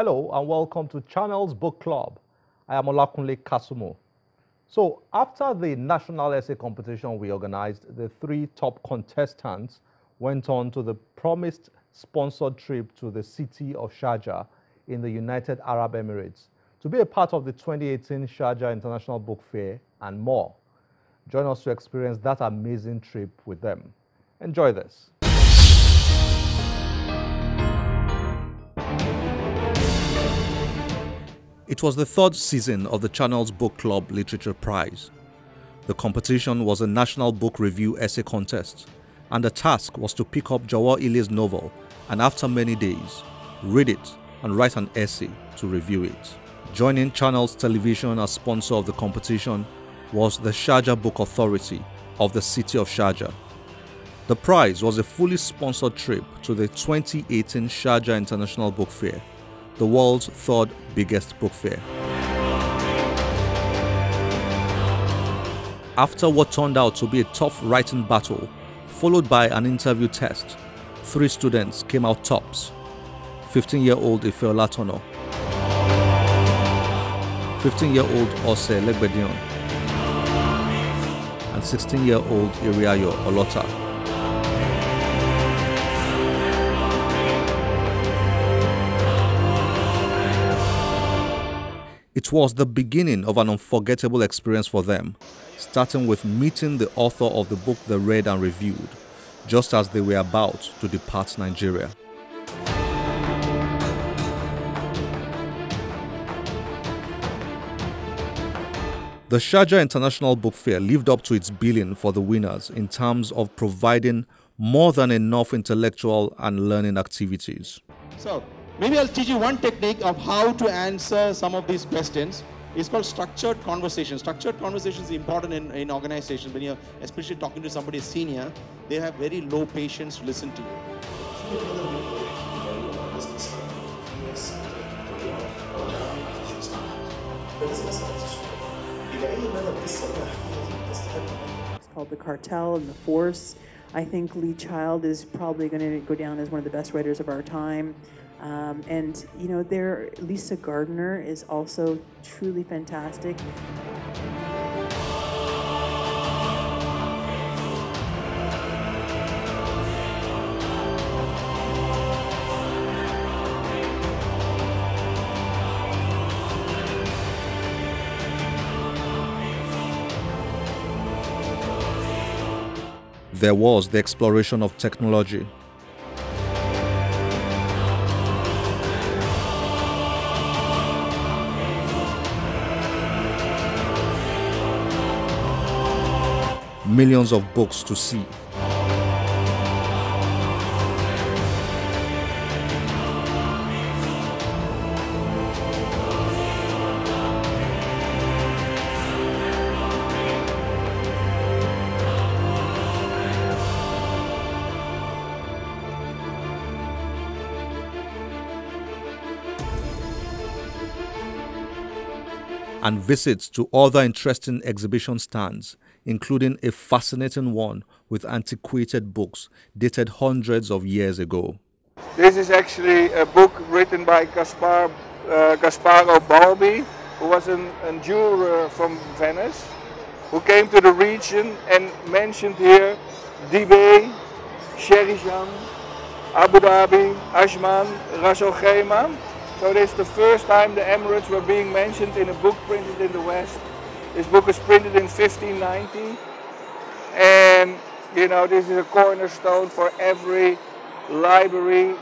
Hello and welcome to Channel's Book Club. I am Olakunle Kasumo. So after the national essay competition we organized, the three top contestants went on to the promised sponsored trip to the city of Sharjah in the United Arab Emirates to be a part of the 2018 Sharjah International Book Fair and more. Join us to experience that amazing trip with them. Enjoy this. It was the third season of the Channel's Book Club Literature Prize. The competition was a national book review essay contest, and the task was to pick up Jawar Ile's novel and after many days, read it and write an essay to review it. Joining Channel's television as sponsor of the competition was the Sharjah Book Authority of the city of Sharjah. The prize was a fully sponsored trip to the 2018 Sharjah International Book Fair, the world's third biggest book fair. After what turned out to be a tough writing battle, followed by an interview test, 3 students came out tops. 15-year-old Ife Olatono, 15-year-old Ose Legbedion, and 16-year-old Iriayo Olota. It was the beginning of an unforgettable experience for them, starting with meeting the author of the book they read and reviewed, just as they were about to depart Nigeria. The Sharjah International Book Fair lived up to its billing for the winners in terms of providing more than enough intellectual and learning activities. So, maybe I'll teach you one technique of how to answer some of these questions. It's called structured conversation. Structured conversation is important in organizations. When you're especially talking to somebody senior, they have very low patience to listen to you. It's called The Cartel and the Force. I think Lee Child is probably going to go down as one of the best writers of our time. And you know, Lisa Gardner is also truly fantastic. There was the exploration of technology. Millions of books to see. And visits to other interesting exhibition stands, including a fascinating one with antiquated books dated hundreds of years ago. This is actually a book written by Gasparo Balbi, who was a jeweler from Venice, who came to the region and mentioned here Dubai, Sharjah, Abu Dhabi, Ajman, Ras Al Khaimah. So this is the first time the Emirates were being mentioned in a book printed in the West. This book was printed in 1590, and you know, this is a cornerstone for every library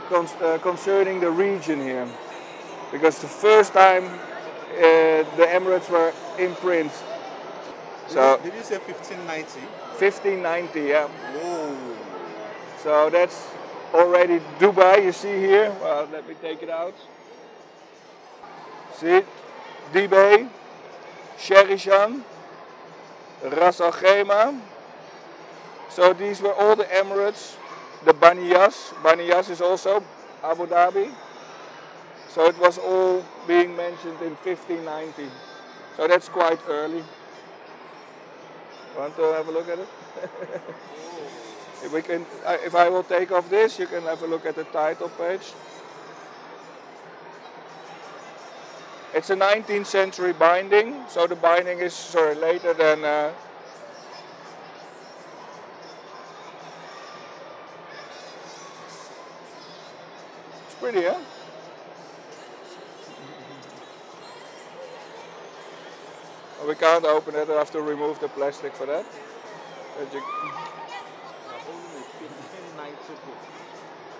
concerning the region here, because the first time the Emirates were in print. So did you say 1590? 1590, yeah. Whoa. So that's already Dubai. You see here. Well, let me take it out. See, Dubai, Sharjah, Ras Al Khaimah. So these were all the Emirates. The Baniyas is also Abu Dhabi. So it was all being mentioned in 1590. So that's quite early. Want to have a look at it? If I will take off this, you can have a look at the title page. It's a 19th century binding, so the binding is later than... It's pretty, huh? We can't open it, I have to remove the plastic for that.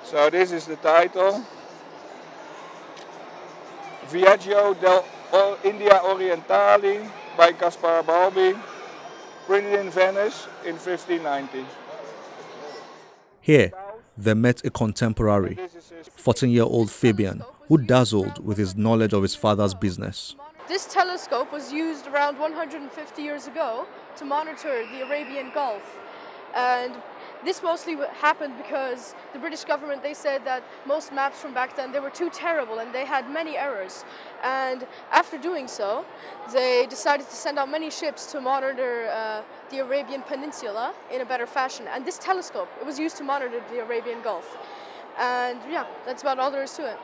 So this is the title. Viaggio del India Orientali by Caspar Balbi, printed in Venice in 1590. Here, they met a contemporary, 14-year-old Fabian, who dazzled with his knowledge of his father's business. This telescope was used around 150 years ago to monitor the Arabian Gulf. And this mostly happened because the British government, they said that most maps from back then, they were too terrible and they had many errors. And after doing so, they decided to send out many ships to monitor the Arabian Peninsula in a better fashion. And this telescope, it was used to monitor the Arabian Gulf. And yeah, that's about all there is to it.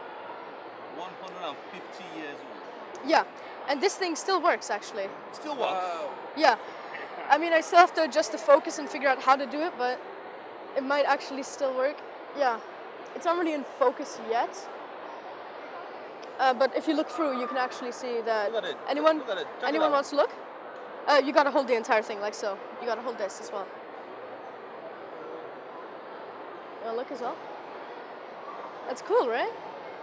150 years old. Yeah, and this thing still works actually. Still works? Wow. Yeah. I mean, I still have to adjust the focus and figure out how to do it, but it might actually still work. Yeah, it's not really in focus yet. But if you look through, you can actually see that. Look at it. Anyone, Look at it. anyone wants to look? You gotta hold the entire thing like so. You gotta hold this as well. Look as well. That's cool, right?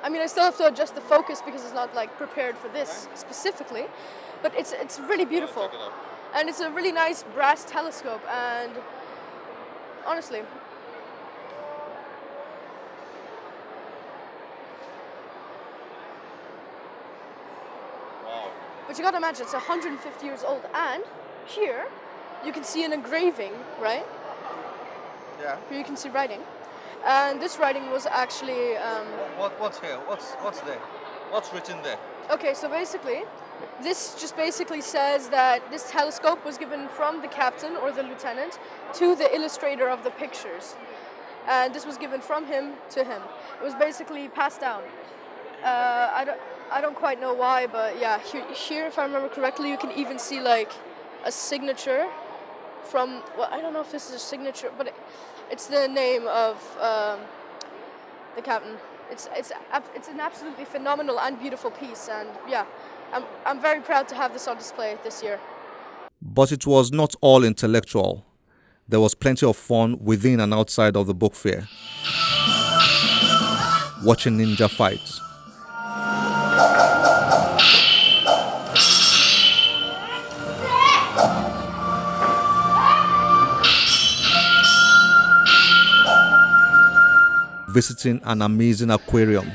I mean, I still have to adjust the focus because it's not like prepared for this specifically, but it's really beautiful. And it's a really nice brass telescope, and honestly, Wow. but you gotta imagine it's 150 years old, and here you can see an engraving, right? Yeah. Here you can see writing, and this writing was actually What's here? What's there? What's written there? okay, so basically this just basically says that this telescope was given from the captain or the lieutenant to the illustrator of the pictures, and this was given from him to him. It was basically passed down. I don't quite know why, but yeah, here if I remember correctly, you can even see like a signature from, well, I don't know if this is a signature, but it's the name of the captain. It's an absolutely phenomenal and beautiful piece, and yeah, I'm very proud to have this on display this year. But it was not all intellectual. There was plenty of fun within and outside of the book fair. Watching ninja fights, visiting an amazing aquarium